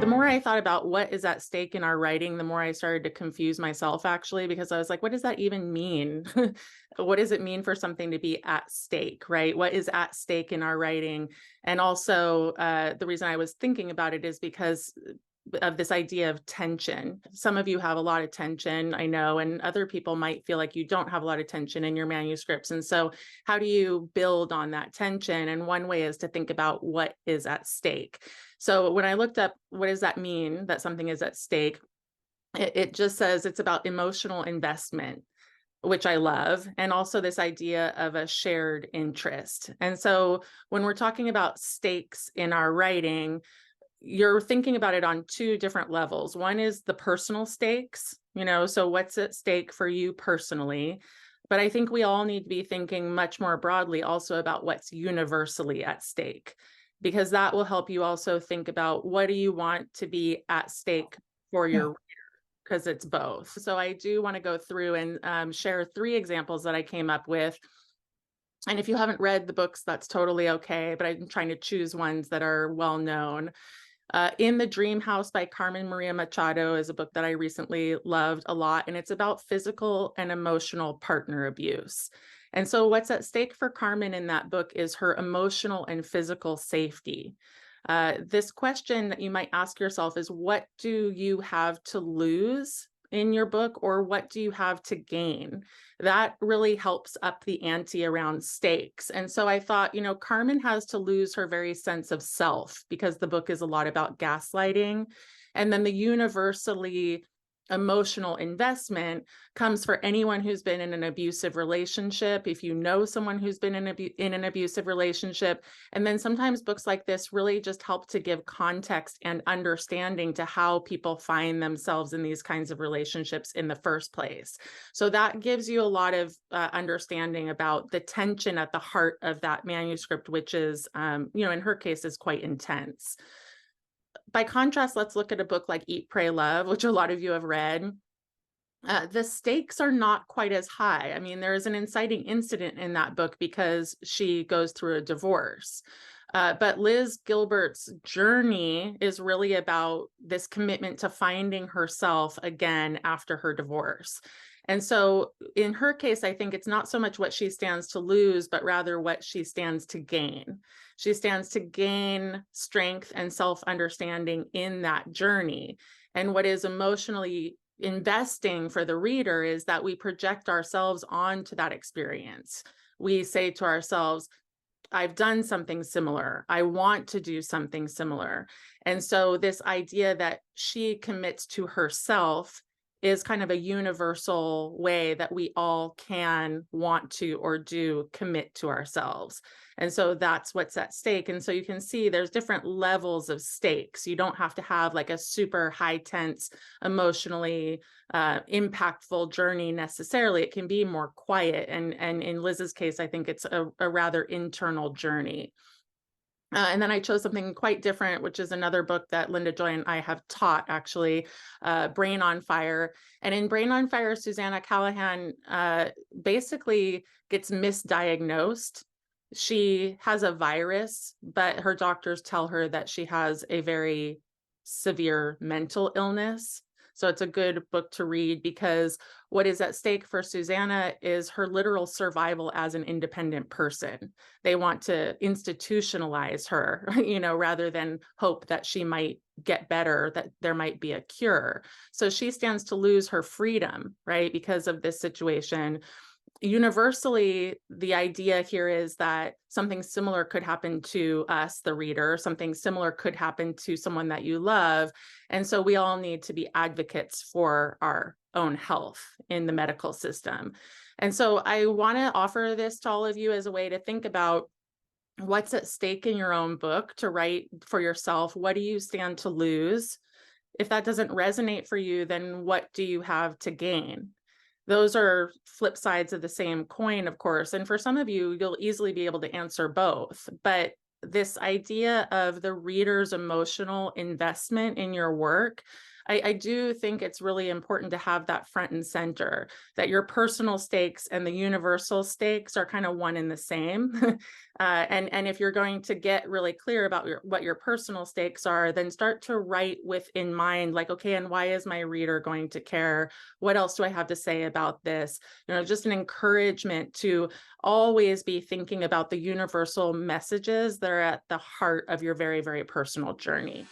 The more I thought about what is at stake in our writing, the more I started to confuse myself actually, because I was like, what does that even mean? What does it mean for something to be at stake, right? What is at stake in our writing? And also, the reason I was thinking about it is because of this idea of tension. Some of you have a lot of tension, I know, and other people might feel like you don't have a lot of tension in your manuscripts. And so, how do you build on that tension? And one way is to think about what is at stake. So, when I looked up what does that mean that something is at stake, it just says it's about emotional investment, which I love, and also this idea of a shared interest. And so, when we're talking about stakes in our writing, you're thinking about it on two different levels. One is the personal stakes, so what's at stake for you personally? But I think we all need to be thinking much more broadly also about what's universally at stake, because that will help you also think about what do you want to be at stake for Yeah. your, because it's both. So I do want to go through and share three examples that I came up with. And if you haven't read the books, that's totally okay. But I'm trying to choose ones that are well known. In the Dream House by Carmen Maria Machado is a book that I recently loved a lot, and it's about physical and emotional partner abuse. And so, what's at stake for Carmen in that book is her emotional and physical safety. This question that you might ask yourself is, what do you have to lose in your book, or what do you have to gain? That really helps up the ante around stakes. And so I thought, Carmen has to lose her very sense of self because the book is a lot about gaslighting. And then the universally emotional investment comes for anyone who's been in an abusive relationship. If you know someone who's been in an abusive relationship, and then sometimes books like this really just help to give context and understanding to how people find themselves in these kinds of relationships in the first place. So that gives you a lot of understanding about the tension at the heart of that manuscript, which is, in her case, is quite intense. By contrast, let's look at a book like Eat, Pray, Love, which a lot of you have read. The stakes are not quite as high. I mean, there is an inciting incident in that book because she goes through a divorce. But Liz Gilbert's journey is really about this commitment to finding herself again after her divorce. And so, in her case, I think it's not so much what she stands to lose, but rather what she stands to gain. She stands to gain strength and self understanding in that journey. And what is emotionally investing for the reader is that we project ourselves onto that experience. We say to ourselves, I've done something similar. I want to do something similar. And so, this idea that she commits to herself is kind of a universal way that we all can want to or do commit to ourselves. And so that's what's at stake. And so you can see there's different levels of stakes. You don't have to have like a super high tense, emotionally impactful journey necessarily. It can be more quiet. And in Liz's case, I think it's a rather internal journey. And then I chose something quite different, which is another book that Linda Joy and I have taught, actually, Brain on Fire. And in Brain on Fire, Susanna Callahan basically gets misdiagnosed. She has a virus, but her doctors tell her that she has a very severe mental illness. So it's a good book to read because what is at stake for Susanna is her literal survival as an independent person. They want to institutionalize her, rather than hope that she might get better, that there might be a cure. So she stands to lose her freedom, right, because of this situation. Universally, the idea here is that something similar could happen to us, the reader, something similar could happen to someone that you love. And so we all need to be advocates for our own health in the medical system. And so I want to offer this to all of you as a way to think about what's at stake in your own book, to write for yourself. What do you stand to lose? If that doesn't resonate for you, then what do you have to gain? Those are flip sides of the same coin, of course. And for some of you, you'll easily be able to answer both. But this idea of the reader's emotional investment in your work, I do think it's really important to have that front and center, that your personal stakes and the universal stakes are kind of one and the same. And if you're going to get really clear about what your personal stakes are, then start to write with in mind, like, okay, and why is my reader going to care? What else do I have to say about this? Just an encouragement to always be thinking about the universal messages that are at the heart of your very, very personal journey.